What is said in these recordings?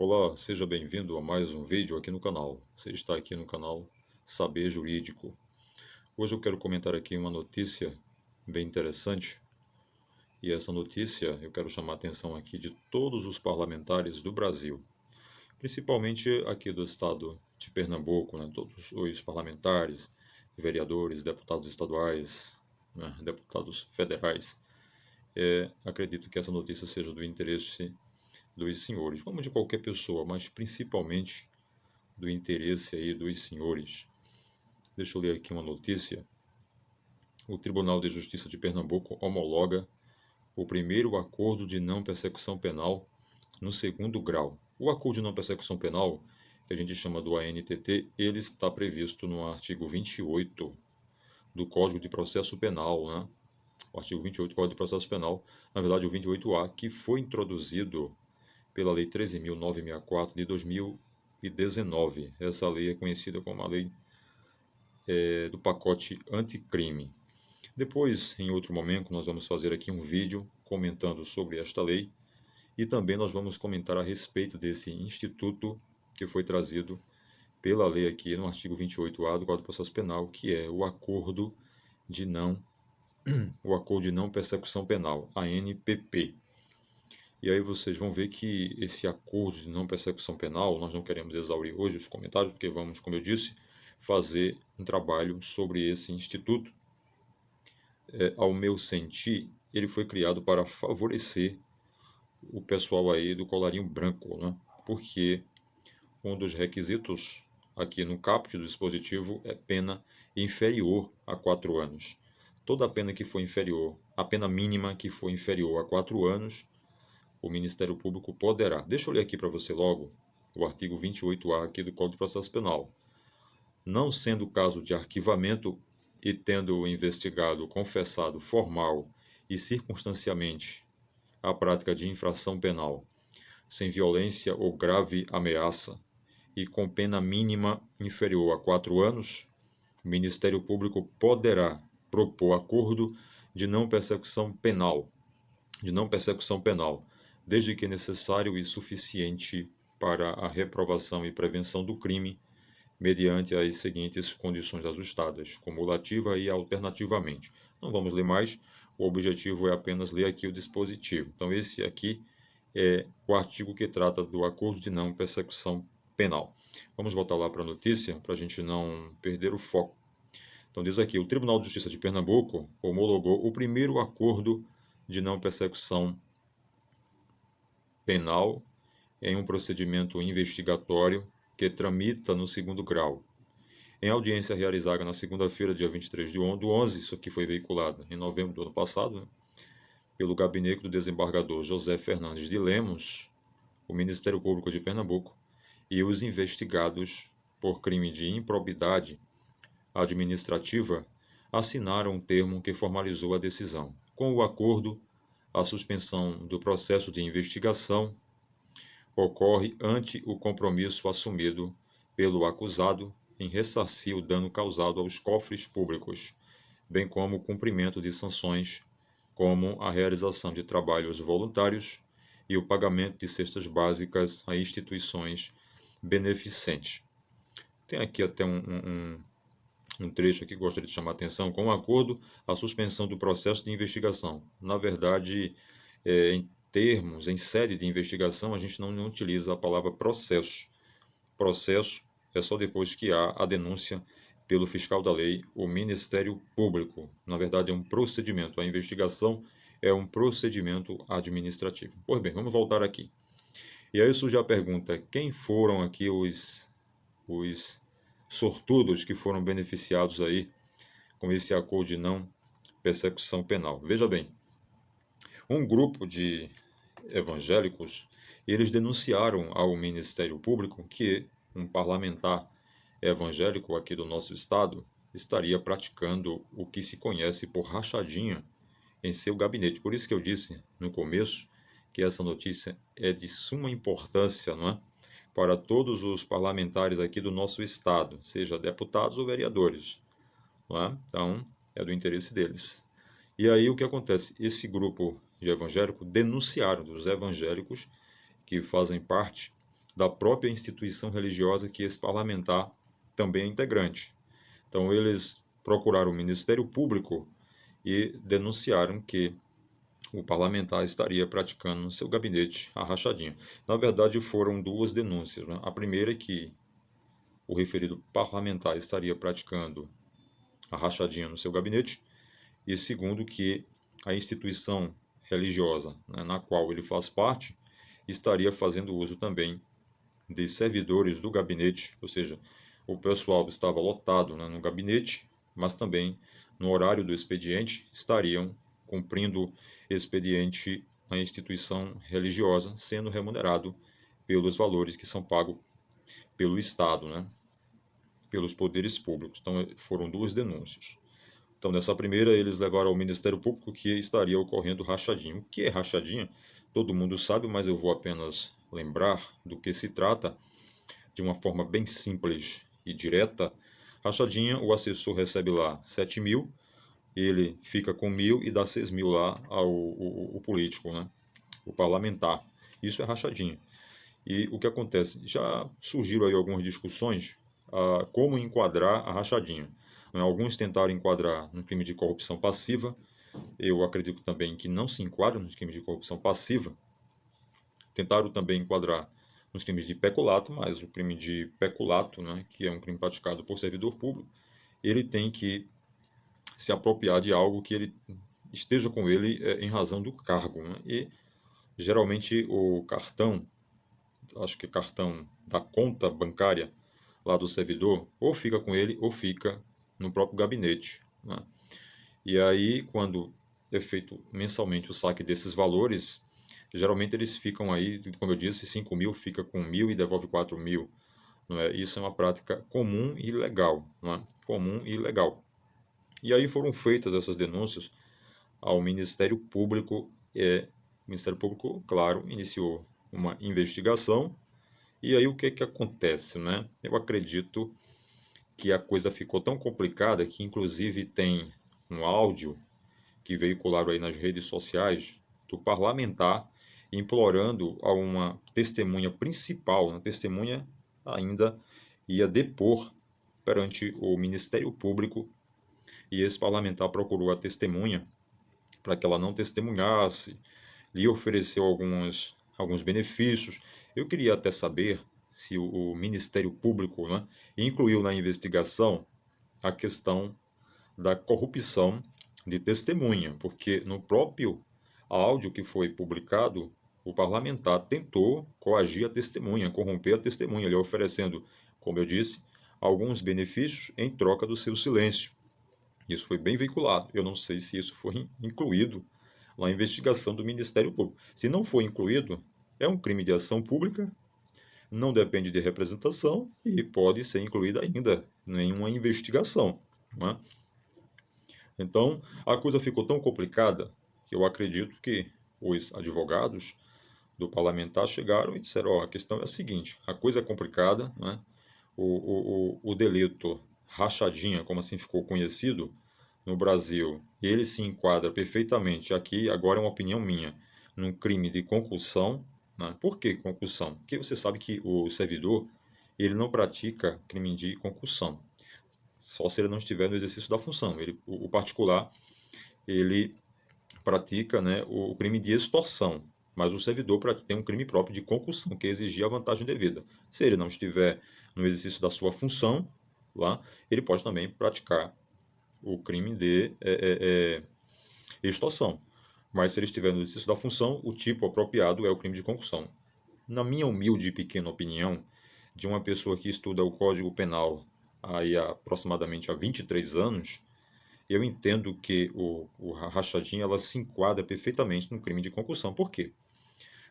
Olá, seja bem-vindo a mais um vídeo aqui no canal. Você está aqui no canal Saber Jurídico. Hoje eu quero comentar aqui uma notícia bem interessante. E essa notícia eu quero chamar a atenção aqui de todos os parlamentares do Brasil. Principalmente aqui do estado de Pernambuco, né? Todos os parlamentares, vereadores, deputados estaduais, né? Deputados federais. Acredito que essa notícia seja do interesse dos senhores, como de qualquer pessoa, mas principalmente do interesse aí dos senhores. Deixa eu ler aqui uma notícia. O Tribunal de Justiça de Pernambuco homologa o primeiro acordo de não persecução penal no segundo grau. O acordo de não persecução penal, que a gente chama do ANTT, ele está previsto no artigo 28 do Código de Processo Penal, né? O artigo 28 do Código de Processo Penal, na verdade o 28A, que foi introduzido pela Lei 13.964 de 2019. Essa lei é conhecida como a Lei do Pacote Anticrime. Depois, em outro momento, nós vamos fazer aqui um vídeo comentando sobre esta lei e também nós vamos comentar a respeito desse instituto que foi trazido pela lei aqui no artigo 28A do Código de Processo Penal, que é o Acordo de Não Persecução Penal, ANPP. E aí vocês vão ver que esse acordo de não persecução penal, nós não queremos exaurir hoje os comentários, porque vamos, como eu disse, fazer um trabalho sobre esse instituto. Ao meu sentir, ele foi criado para favorecer o pessoal aí do colarinho branco, né? Porque um dos requisitos aqui no caput do dispositivo é pena inferior a 4 anos. Toda pena que for inferior, a pena mínima que for inferior a 4 anos, o Ministério Público poderá. Deixa eu ler aqui para você logo o artigo 28A aqui do Código de Processo Penal. Não sendo caso de arquivamento e tendo o investigado confessado formal e circunstanciamente a prática de infração penal, sem violência ou grave ameaça e com pena mínima inferior a 4 anos, o Ministério Público poderá propor acordo de não persecução penal, desde que necessário e suficiente para a reprovação e prevenção do crime, mediante as seguintes condições ajustadas, cumulativa e alternativamente. Não vamos ler mais, o objetivo é apenas ler aqui o dispositivo. Então, esse aqui é o artigo que trata do acordo de não persecução penal. Vamos voltar lá para a notícia, para a gente não perder o foco. Então, diz aqui, o Tribunal de Justiça de Pernambuco homologou o primeiro acordo de não persecução penal em um procedimento investigatório que tramita no segundo grau. Em audiência realizada na segunda-feira, dia 23 do 11, isso aqui foi veiculado em novembro do ano passado, né, pelo gabinete do desembargador José Fernandes de Lemos, o Ministério Público de Pernambuco e os investigados por crime de improbidade administrativa assinaram um termo que formalizou a decisão. Com o acordo, a suspensão do processo de investigação ocorre ante o compromisso assumido pelo acusado em ressarcir o dano causado aos cofres públicos, bem como o cumprimento de sanções, como a realização de trabalhos voluntários e o pagamento de cestas básicas a instituições beneficentes. Tem aqui até um trecho aqui que gostaria de chamar a atenção. Com o acordo, a suspensão do processo de investigação. Na verdade, em sede de investigação, a gente não utiliza a palavra processo. Processo é só depois que há a denúncia pelo fiscal da lei, o Ministério Público. Na verdade, é um procedimento. A investigação é um procedimento administrativo. Pois bem, vamos voltar aqui. E aí surge a pergunta, quem foram aqui os sortudos que foram beneficiados aí com esse acordo de não persecução penal? Veja bem, um grupo de evangélicos, eles denunciaram ao Ministério Público que um parlamentar evangélico aqui do nosso estado estaria praticando o que se conhece por rachadinha em seu gabinete. Por isso que eu disse no começo que essa notícia é de suma importância, não é? Para todos os parlamentares aqui do nosso estado, seja deputados ou vereadores, não é? Então, é do interesse deles. E aí o que acontece? Esse grupo de evangélicos denunciaram, dos evangélicos que fazem parte da própria instituição religiosa que esse parlamentar também é integrante. Então, eles procuraram o Ministério Público e denunciaram que o parlamentar estaria praticando no seu gabinete a rachadinha. Na verdade, foram duas denúncias, né? A primeira é que o referido parlamentar estaria praticando a rachadinha no seu gabinete, e segundo, que a instituição religiosa, né, na qual ele faz parte estaria fazendo uso também de servidores do gabinete, ou seja, o pessoal estava lotado, né, no gabinete, mas também no horário do expediente estariam cumprindo expediente na instituição religiosa, sendo remunerado pelos valores que são pagos pelo Estado, né, pelos poderes públicos. Então, foram duas denúncias. Então, nessa primeira, eles levaram ao Ministério Público que estaria ocorrendo rachadinha. O que é rachadinha? Todo mundo sabe, mas eu vou apenas lembrar do que se trata de uma forma bem simples e direta. Rachadinha, o assessor recebe lá 7 mil, ele fica com 1.000 e dá 6 mil lá ao político, né? O parlamentar. Isso é rachadinha. E o que acontece? Já surgiram aí algumas discussões como enquadrar a rachadinha. Alguns tentaram enquadrar no crime de corrupção passiva. Eu acredito também que não se enquadra nos crimes de corrupção passiva. Tentaram também enquadrar nos crimes de peculato, mas o crime de peculato, né, que é um crime praticado por servidor público, ele tem que se apropriar de algo que ele esteja com ele em razão do cargo. Né? E geralmente o cartão, acho que cartão da conta bancária lá do servidor, ou fica com ele ou fica no próprio gabinete. Né? E aí, quando é feito mensalmente o saque desses valores, geralmente eles ficam aí, como eu disse, 5 mil fica com 1.000 e devolve 4 mil. Não é? Isso é uma prática comum e legal. Não é? Comum e legal. E aí foram feitas essas denúncias ao Ministério Público. O Ministério Público, claro, iniciou uma investigação. E aí o que acontece? Né? Eu acredito que a coisa ficou tão complicada que inclusive tem um áudio que veicularam aí nas redes sociais do parlamentar implorando a uma testemunha principal, uma testemunha ainda ia depor perante o Ministério Público, e esse parlamentar procurou a testemunha para que ela não testemunhasse, lhe ofereceu alguns benefícios. Eu queria até saber se o Ministério Público, né, incluiu na investigação a questão da corrupção de testemunha, porque no próprio áudio que foi publicado, o parlamentar tentou coagir a testemunha, corromper a testemunha, lhe oferecendo, como eu disse, alguns benefícios em troca do seu silêncio. Isso foi bem veiculado. Eu não sei se isso foi incluído na investigação do Ministério Público. Se não foi incluído, é um crime de ação pública, não depende de representação e pode ser incluído ainda em uma investigação. Não é? Então, a coisa ficou tão complicada que eu acredito que os advogados do parlamentar chegaram e disseram: ó, a questão é a seguinte, a coisa é complicada, né? O delito rachadinha, como assim ficou conhecido no Brasil, ele se enquadra perfeitamente aqui, agora é uma opinião minha, num crime de concussão. Né? Por que concussão? Porque você sabe que o servidor ele não pratica crime de concussão, só se ele não estiver no exercício da função. O particular, ele pratica, né, o crime de extorsão, mas o servidor tem um crime próprio de concussão, que é exigir a vantagem devida. Se ele não estiver no exercício da sua função, lá, ele pode também praticar o crime de extorsão. Mas se ele estiver no exercício da função, o tipo apropriado é o crime de concussão. Na minha humilde e pequena opinião, de uma pessoa que estuda o Código Penal aí aproximadamente há 23 anos, eu entendo que a rachadinha ela se enquadra perfeitamente no crime de concussão. Por quê?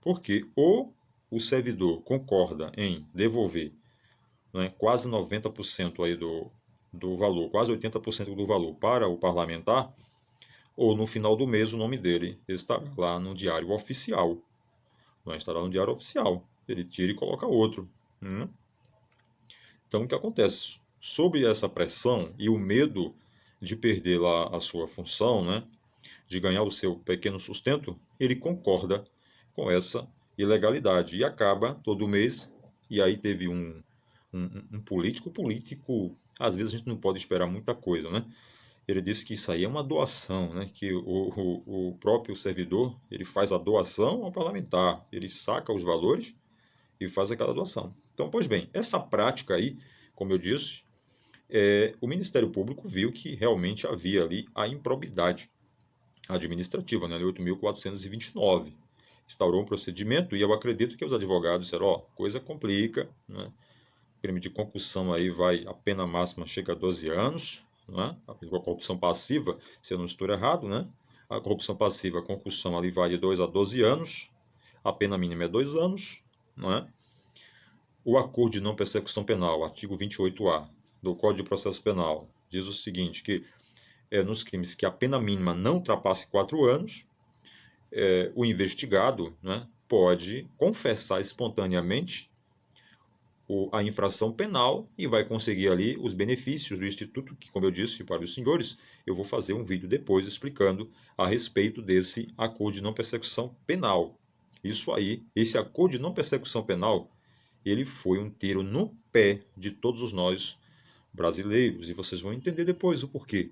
Porque ou o servidor concorda em devolver, né, quase 90% aí do valor, quase 80% do valor para o parlamentar, ou no final do mês o nome dele estará lá no diário oficial. Não estará no diário oficial. Ele tira e coloca outro. Então, o que acontece? Sob essa pressão e o medo de perder lá a sua função, né, de ganhar o seu pequeno sustento, ele concorda com essa ilegalidade e acaba todo mês E aí teve um político, às vezes a gente não pode esperar muita coisa, né? Ele disse que isso aí é uma doação, né? Que o próprio servidor, ele faz a doação ao parlamentar, ele saca os valores e faz aquela doação. Então, pois bem, essa prática aí, como eu disse, o Ministério Público viu que realmente havia ali a improbidade administrativa, né? Lei 8.429. Instaurou um procedimento e eu acredito que os advogados disseram, ó, coisa complica, né? Crime de concussão aí vai, a pena máxima chega a 12 anos, né? A corrupção passiva, se eu não estou errado, né? A corrupção passiva, a concussão ali vai de 2 a 12 anos, a pena mínima é 2 anos, não é? O acordo de não persecução penal, artigo 28A do Código de Processo Penal, diz o seguinte, que nos crimes que a pena mínima não ultrapasse 4 anos, o investigado, né, pode confessar espontaneamente a infração penal e vai conseguir ali os benefícios do Instituto, que, como eu disse para os senhores, eu vou fazer um vídeo depois explicando a respeito desse acordo de não persecução penal. Isso aí, esse acordo de não persecução penal, ele foi um tiro no pé de todos nós brasileiros, e vocês vão entender depois o porquê.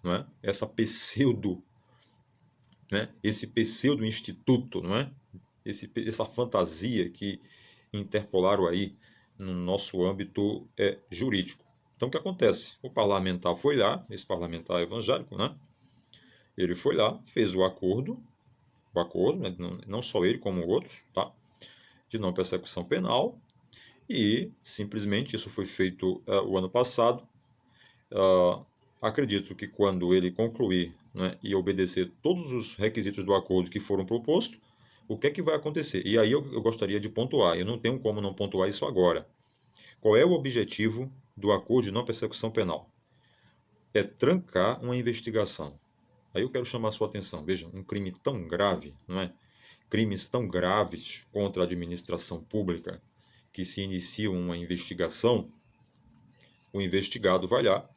Não é? Esse pseudo instituto, não é? Essa fantasia que interpolaram aí no nosso âmbito jurídico. Então, o que acontece? O parlamentar foi lá, esse parlamentar evangélico, né? Ele foi lá, fez o acordo, né? Não só ele, como outros, tá? De não persecução penal, e simplesmente isso foi feito o ano passado. Acredito que quando ele concluir, né, e obedecer todos os requisitos do acordo que foram propostos, o que é que vai acontecer? E aí eu gostaria de pontuar, eu não tenho como não pontuar isso agora. Qual é o objetivo do acordo de não persecução penal? É trancar uma investigação. Aí eu quero chamar a sua atenção. Veja, um crime tão grave, não é? Crimes tão graves contra a administração pública que se inicia uma investigação, o investigado vai lá,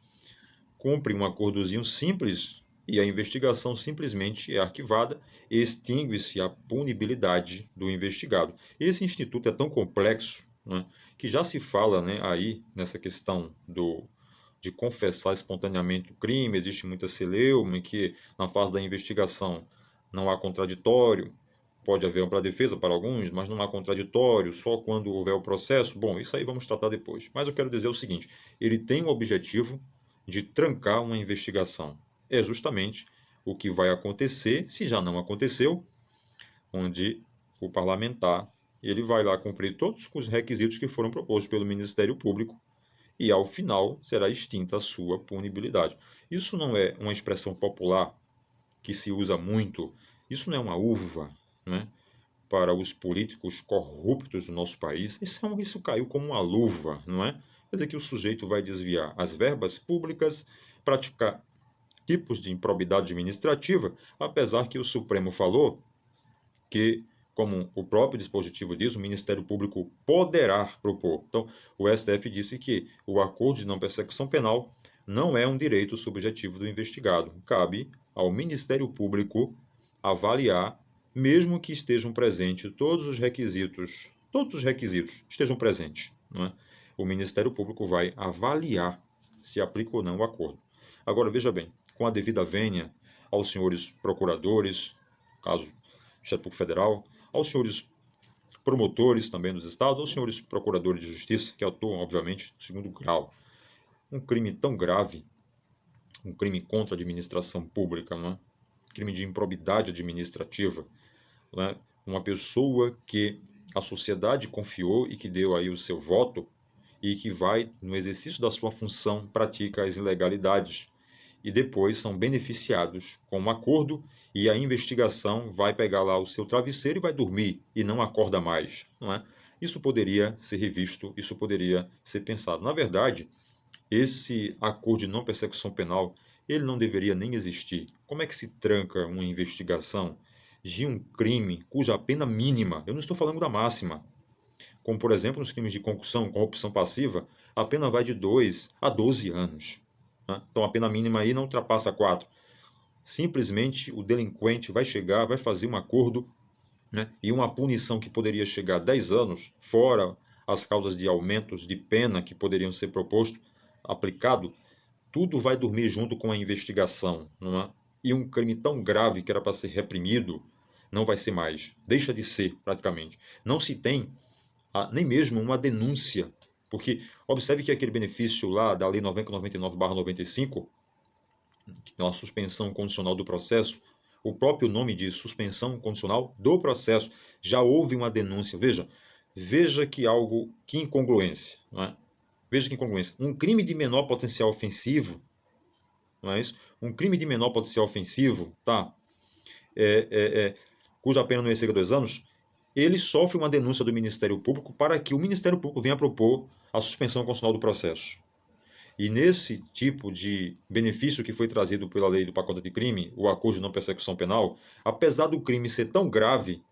cumpre um acordozinho simples e a investigação simplesmente é arquivada e extingue-se a punibilidade do investigado. Esse instituto é tão complexo, né, que já se fala, né, aí nessa questão de confessar espontaneamente o crime, existe muita celeuma em que na fase da investigação não há contraditório, pode haver ampla defesa para alguns, mas não há contraditório, só quando houver o processo. Bom, isso aí vamos tratar depois. Mas eu quero dizer o seguinte, ele tem o objetivo de trancar uma investigação. É justamente o que vai acontecer, se já não aconteceu, onde o parlamentar ele vai lá cumprir todos os requisitos que foram propostos pelo Ministério Público e, ao final, será extinta a sua punibilidade. Isso não é uma expressão popular que se usa muito, isso não é uma uva, né, para os políticos corruptos do nosso país. Isso caiu como uma luva, não é? Quer dizer que o sujeito vai desviar as verbas públicas, praticar tipos de improbidade administrativa, apesar que o Supremo falou que, como o próprio dispositivo diz, o Ministério Público poderá propor. Então, o STF disse que o acordo de não persecução penal não é um direito subjetivo do investigado. Cabe ao Ministério Público avaliar, mesmo que estejam presentes todos os requisitos estejam presentes, não é? O Ministério Público vai avaliar se aplica ou não o acordo. Agora, veja bem, com a devida vênia aos senhores procuradores, caso Instituto Federal, aos senhores promotores também dos estados, aos senhores procuradores de justiça, que atuam, obviamente, no segundo grau. Um crime tão grave, um crime contra a administração pública, não é? Crime de improbidade administrativa, não é? Uma pessoa que a sociedade confiou e que deu aí o seu voto e que vai, no exercício da sua função, pratica as ilegalidades e depois são beneficiados com um acordo e a investigação vai pegar lá o seu travesseiro e vai dormir e não acorda mais, não é? Isso poderia ser revisto, isso poderia ser pensado. Na verdade, esse acordo de não persecução penal, ele não deveria nem existir. Como é que se tranca uma investigação de um crime cuja pena mínima, eu não estou falando da máxima, como por exemplo nos crimes de concussão, corrupção passiva, a pena vai de 2 a 12 anos. Né? Então a pena mínima aí não ultrapassa 4. Simplesmente o delinquente vai chegar, vai fazer um acordo, né? E uma punição que poderia chegar a 10 anos, fora as causas de aumentos de pena que poderiam ser propostos, aplicado, tudo vai dormir junto com a investigação, não é? E um crime tão grave que era para ser reprimido, não vai ser mais. Deixa de ser, praticamente. Não se tem nem mesmo uma denúncia. Porque observe que aquele benefício lá da Lei 9099/95, que é uma suspensão condicional do processo, o próprio nome de suspensão condicional do processo, já houve uma denúncia. Veja que incongruência, não é? Veja que incongruência. Um crime de menor potencial ofensivo, não é isso? Um crime de menor potencial ofensivo, tá? Cuja pena não exceda 2 anos, ele sofre uma denúncia do Ministério Público para que o Ministério Público venha propor a suspensão constitucional do processo. E nesse tipo de benefício que foi trazido pela lei do pacote de crime, o acordo de não persecução penal, apesar do crime ser tão grave,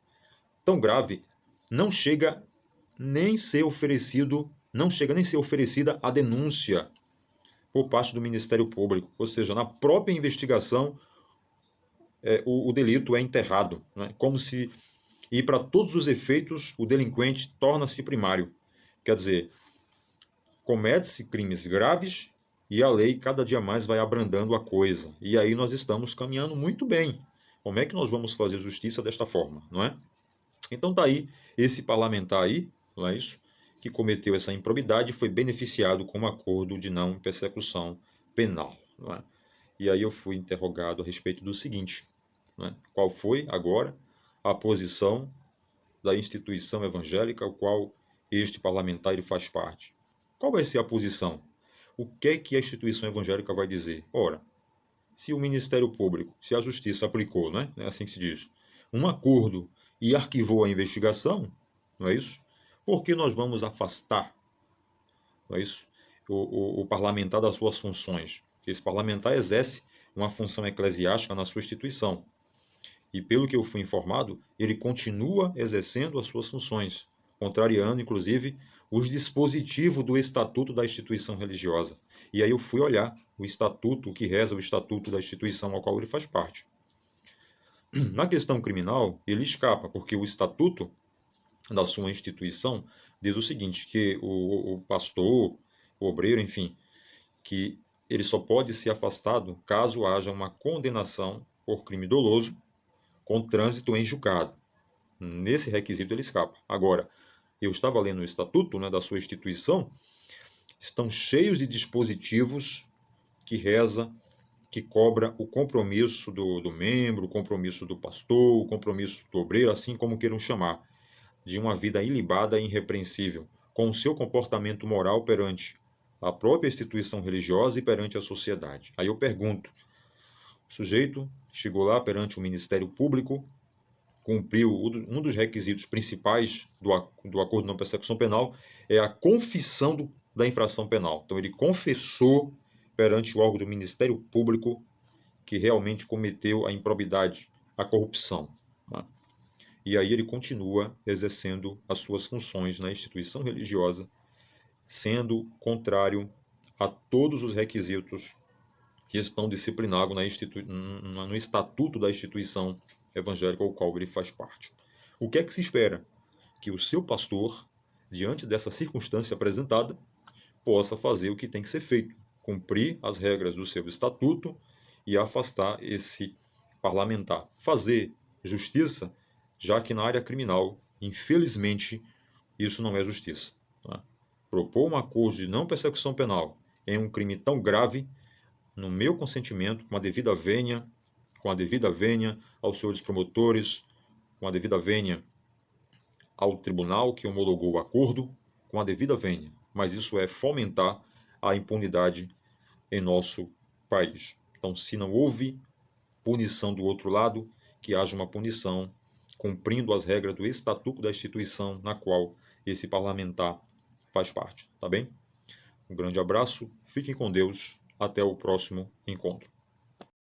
não chega nem ser oferecido, não chega nem ser oferecida a denúncia por parte do Ministério Público. Ou seja, na própria investigação, o delito é enterrado, né? Como se, e para todos os efeitos, o delinquente torna-se primário. Quer dizer, comete-se crimes graves e a lei cada dia mais vai abrandando a coisa. E aí nós estamos caminhando muito bem. Como é que nós vamos fazer justiça desta forma, não é? Então tá aí, esse parlamentar aí, não é isso? Que cometeu essa improbidade foi beneficiado com um acordo de não persecução penal, não é? E aí eu fui interrogado a respeito do seguinte, né? Qual foi agora a posição da instituição evangélica ao qual este parlamentar ele faz parte? Qual vai ser a posição? O que é que a instituição evangélica vai dizer? Ora, se o Ministério Público, se a Justiça aplicou, né? É assim que se diz, um acordo e arquivou a investigação, não é isso? Por que nós vamos afastar, não é isso? O parlamentar das suas funções? Porque esse parlamentar exerce uma função eclesiástica na sua instituição. E pelo que eu fui informado, ele continua exercendo as suas funções, contrariando, inclusive, os dispositivos do estatuto da instituição religiosa. E aí eu fui olhar o estatuto, o que reza o estatuto da instituição ao qual ele faz parte. Na questão criminal, ele escapa, porque o estatuto da sua instituição diz o seguinte, que o pastor, o obreiro, enfim, que ele só pode ser afastado caso haja uma condenação por crime doloso com trânsito em julgado. Nesse requisito ele escapa. Agora, eu estava lendo o estatuto, né, da sua instituição, estão cheios de dispositivos que reza, que cobra o compromisso do membro, o compromisso do pastor, o compromisso do obreiro, assim como queiram chamar, de uma vida ilibada e irrepreensível, com o seu comportamento moral perante a própria instituição religiosa e perante a sociedade. Aí eu pergunto, o sujeito chegou lá perante o Ministério Público, cumpriu um dos requisitos principais do acordo de não persecução penal, é a confissão da infração penal. Então ele confessou perante o órgão do Ministério Público que realmente cometeu a improbidade, a corrupção, né? E aí ele continua exercendo as suas funções na instituição religiosa, sendo contrário a todos os requisitos que estão disciplinados no estatuto da instituição evangélica ao qual ele faz parte. O que é que se espera? Que o seu pastor, diante dessa circunstância apresentada, possa fazer o que tem que ser feito, cumprir as regras do seu estatuto e afastar esse parlamentar. Fazer justiça, já que na área criminal, infelizmente, isso não é justiça, tá? Propor um acordo de não persecução penal em um crime tão grave, no meu consentimento, com a devida vênia aos senhores promotores, com a devida vênia ao tribunal que homologou o acordo, com a devida vênia. Mas isso é fomentar a impunidade em nosso país. Então, se não houve punição do outro lado, que haja uma punição cumprindo as regras do estatuto da instituição na qual esse parlamentar faz parte, tá bem? Um grande abraço, fiquem com Deus, até o próximo encontro.